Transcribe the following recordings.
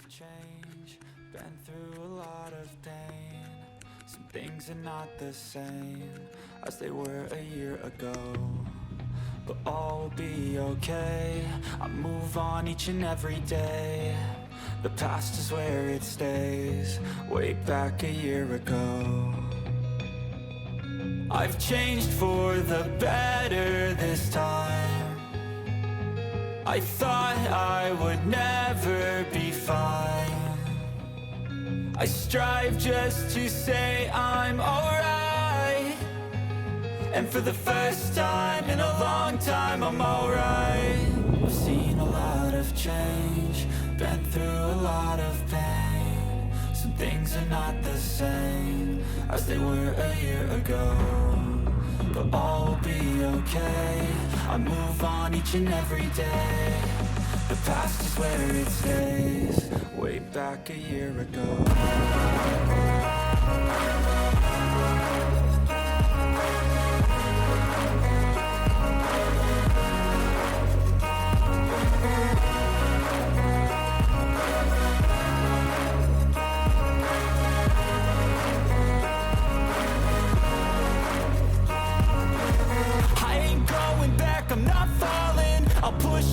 Change, been through a lot of pain. Some things are not the same as they were a year ago, but all will be okay. I move on each and every day. The past is where it stays, way back a year ago. I've changed for the better this time. I thought I would never be fine. I strive just to say I'm alright, and for the first time in a long time I'm alright. I've seen a lot of change, been through a lot of pain. Some things are not the same as they were a year ago, but all will be okay. I move on each and every day. The past is where it stays, way back a year ago.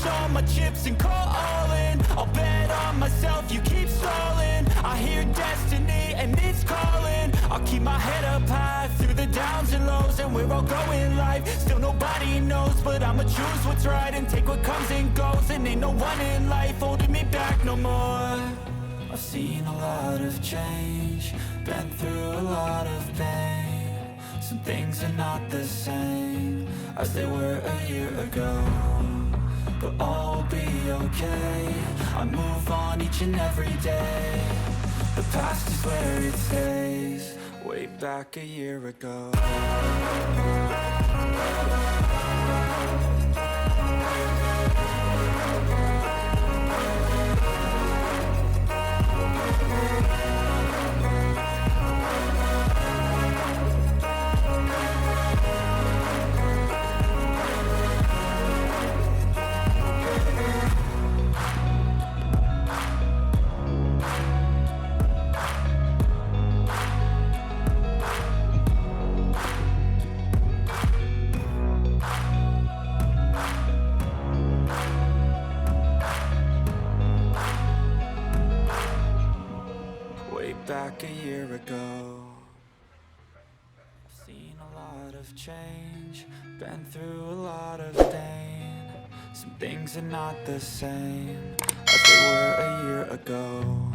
All my chips and call all in. I'll bet on myself, you keep stalling. I hear destiny and it's calling. I'll keep my head up high through the downs and lows, and we're all going live. Still nobody knows, but I'ma choose what's right and take what comes and goes. And ain't no one in life holding me back no more. I've seen a lot of change, been through a lot of pain. Some things are not the same as they were a year ago, but all will be okay. I move on each and every day. The past is where it stays, way back a year ago. Back a year ago. I've seen a lot of change, been through a lot of pain. Some things are not the same as they were a year ago,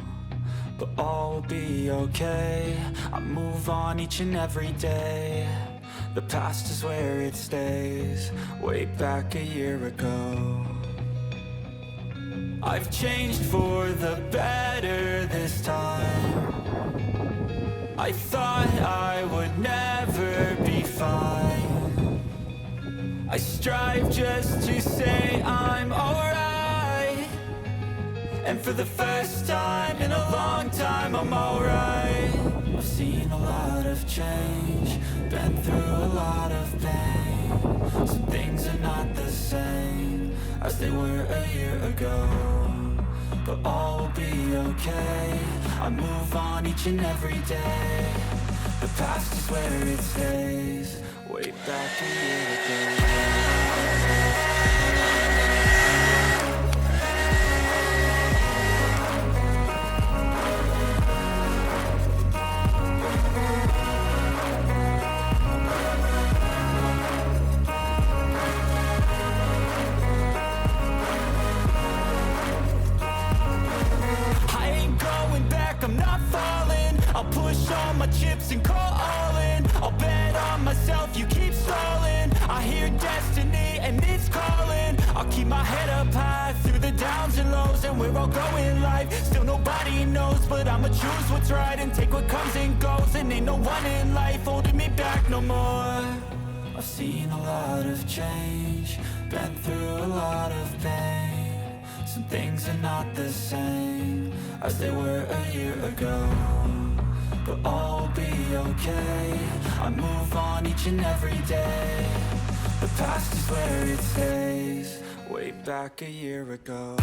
but all will be okay. I move on each and every day. The past is where it stays, way back a year ago. I've changed for the better this time. I thought I would never be fine. I strive just to say I'm alright, and for the first time in a long time I'm alright. I've seen a lot of change, been through a lot of pain. Some things are not the same as they were a year ago, but all will be okay. I move on each and every day. The past is where it stays, way back a year ago. keep my head up high through the downs and lows, and we're all going live. Still nobody knows, but I'ma choose what's right and take what comes and goes. And ain't no one in life holding me back no more. I've seen a lot of change, been through a lot of pain. Some things are not the same as they were a year ago, but all will be okay. I move on each and every day. The past is where it stays. Way back a year ago.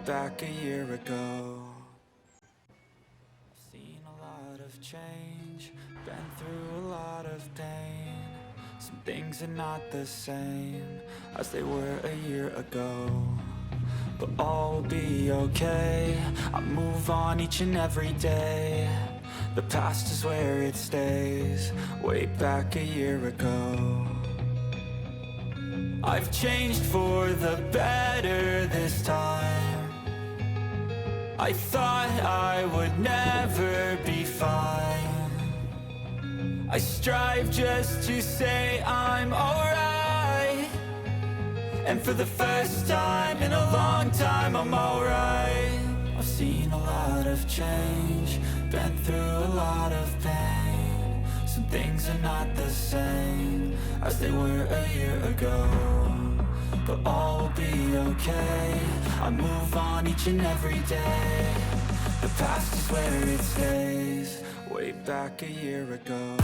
Back a year ago. I've seen a lot of change, been through a lot of pain. Some things are not the same as they were a year ago, but all will be okay. I move on each and every day. The past is where it stays. Way back a year ago. I've changed for the better this time. I thought I would never be fine. I strive just to say I'm alright, and for the first time in a long time I'm alright. I've seen a lot of change, been through a lot of pain. Some things are not the same as they were a year ago, but all will be okay. I move on each and every day. The past is where it stays. Way back a year ago.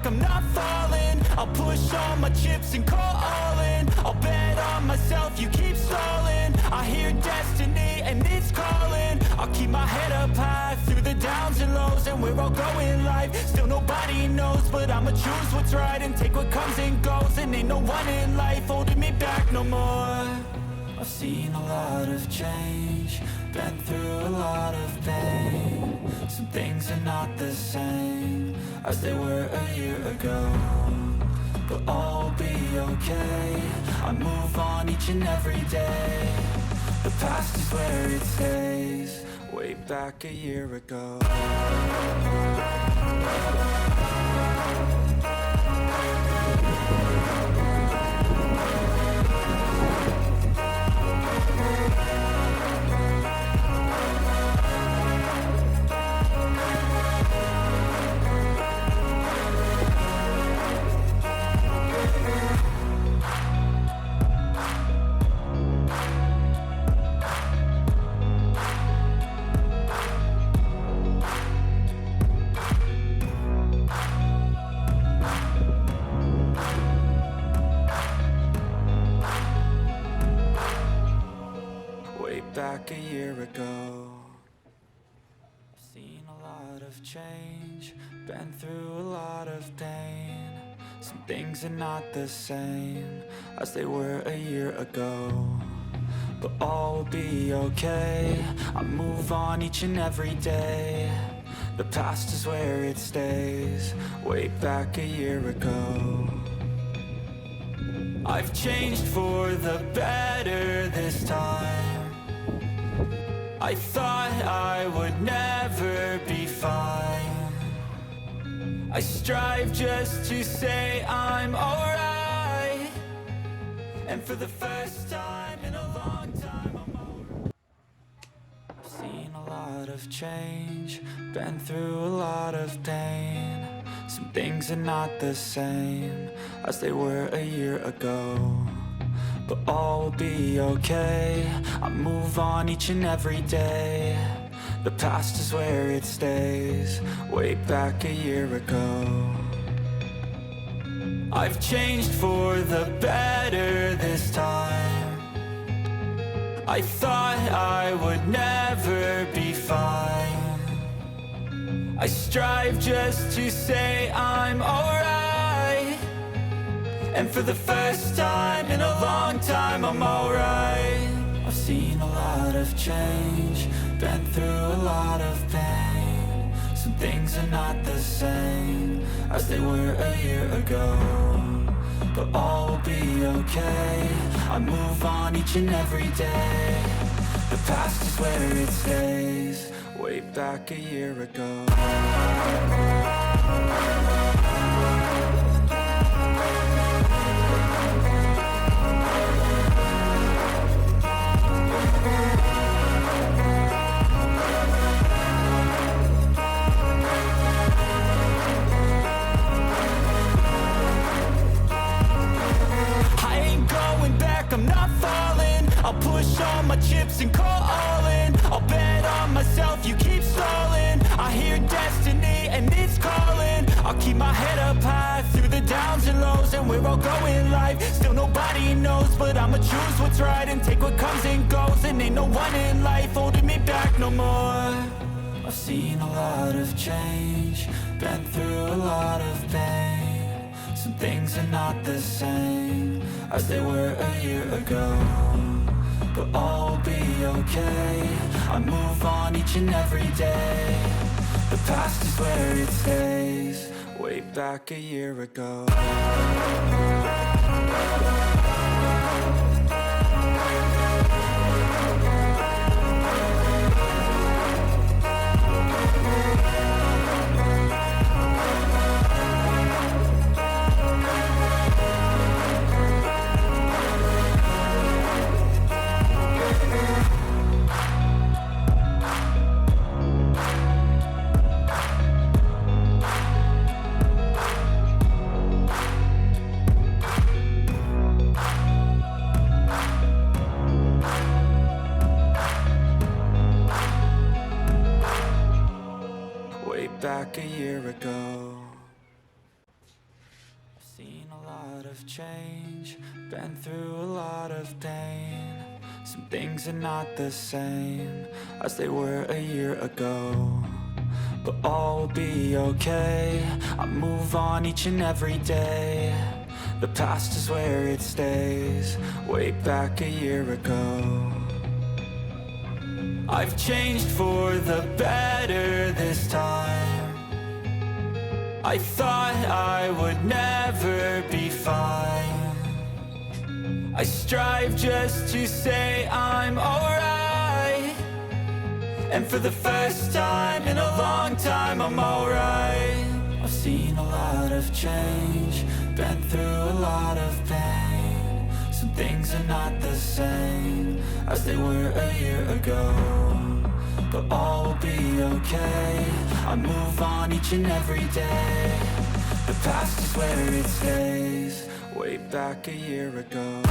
I'm not falling. I'll push all my chips and call all in. I'll bet on myself, you keep stalling. I hear destiny and it's calling. I'll keep my head up high through the downs and lows, and we're all going live. Still nobody knows, but I'ma choose what's right and take what comes and goes. And ain't no one in life holding me back no more. I've seen a lot of change, been through a lot of pain. Some things are not the same as they were a year ago, but all will be okay. I move on each and every day. The past is where it stays. Way back a year ago. Back a year ago. I've seen a lot of change, been through a lot of pain. Some things are not the same as they were a year ago, but all will be okay. I move on each and every day. The past is where it stays. Way back a year ago. I've changed for the better this time. I thought I would never be fine. I strive just to say I'm alright, and for the first time in a long time I'm alright. I've seen a lot of change, been through a lot of pain. Some things are not the same as they were a year ago. But all will be okay, I move on each and every day. The past is where it stays, way back a year ago. I've changed for the better this time. I thought I would never be fine. I strive just to say I'm alright, and for the first time in a long time I'm alright. I've seen a lot of change, been through a lot of pain. Some things are not the same as they were a year ago. But all will be okay, I move on each and every day. The past is where it stays, way back a year ago. I'm not falling, I'll push all my chips and call all in. I'll bet on myself, you keep stalling. I hear destiny and it's calling. I'll keep my head up high through the downs and lows, and we're all going live. Still nobody knows, but I'ma choose what's right and take what comes and goes. And ain't no one in life holding me back no more. I've seen a lot of change, been through a lot of pain. Some things are not the same as they were a year ago. But all will be okay, I move on each and every day. The past is where it stays, way back a year ago. Back a year ago. I've seen a lot of change, been through a lot of pain. Some things are not the same as they were a year ago. But all will be okay, I move on each and every day. The past is where it stays, way back a year ago. I've changed for the better this time. I thought I would never be fine. I strive just to say I'm alright, and for the first time in a long time I'm alright. I've seen a lot of change, been through a lot of pain. Some things are not the same as they were a year ago. But all will be okay, I move on each and every day. The past is where it stays, way back a year ago.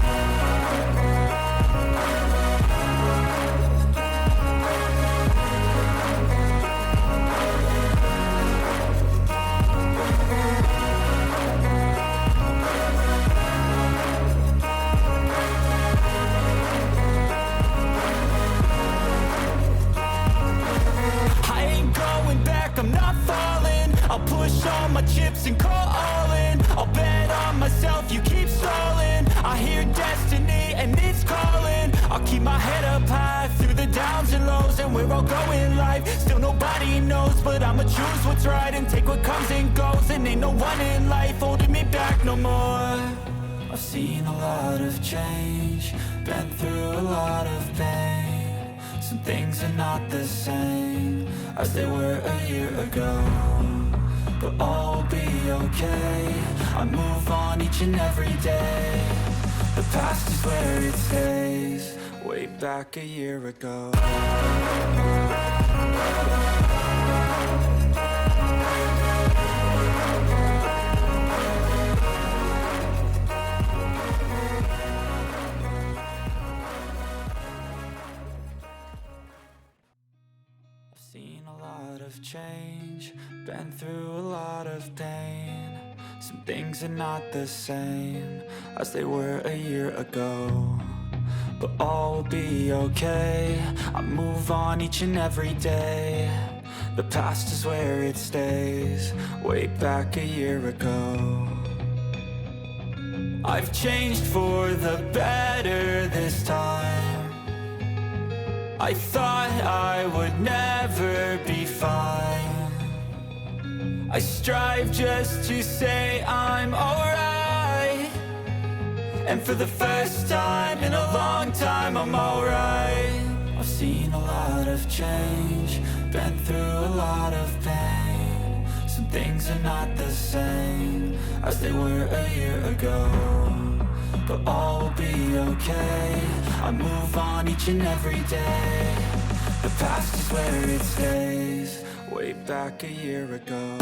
I'm not falling, I'll push all my chips and call all in. I'll bet on myself, you keep stalling. I hear destiny and it's calling. I'll keep my head up high through the downs and lows, and we're all going live. Still nobody knows, but I'ma choose what's right and take what comes and goes. And ain't no one in life holding me back no more. I've seen a lot of change, been through a lot of pain. Some things are not the same as they were a year ago. But all will be okay, I move on each and every day. The past is where it stays, way back a year ago. of change, been through a lot of pain. Some things are not the same as they were a year ago, but all will be okay. I move on each and every day. The past is where it stays, way back a year ago. I've changed for the better this time. I thought I would never be fine. I strive just to say I'm alright, and for the first time in a long time I'm alright. I've seen a lot of change, been through a lot of pain. Some things are not the same as they were a year ago, but all will be okay. I move on each and every day. The past is where it stays, way back a year ago.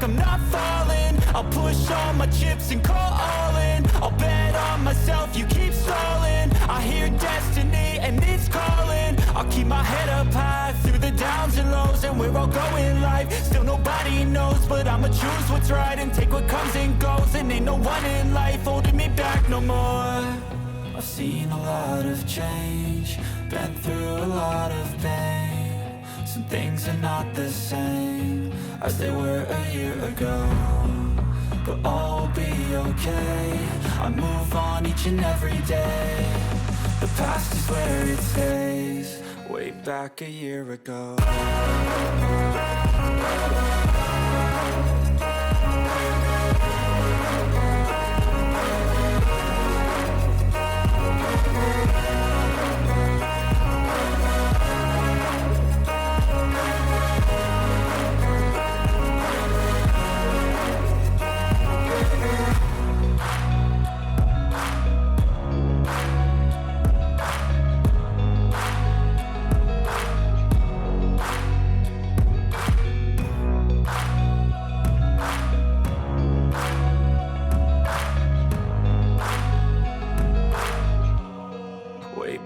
I'm not falling, I'll push all my chips and call all in. I'll bet on myself, you keep stalling. I hear destiny and it's calling. I'll keep my head up high through the downs and lows, and we're all going life. Still nobody knows, but I'ma choose what's right and take what comes and goes. And ain't no one in life holding me back no more. I've seen a lot of change, been through a lot of pain. Some things are not the same as they were a year ago, but all will be okay. I move on each and every day. The past is where it stays, way back a year ago.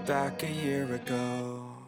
Back a year ago.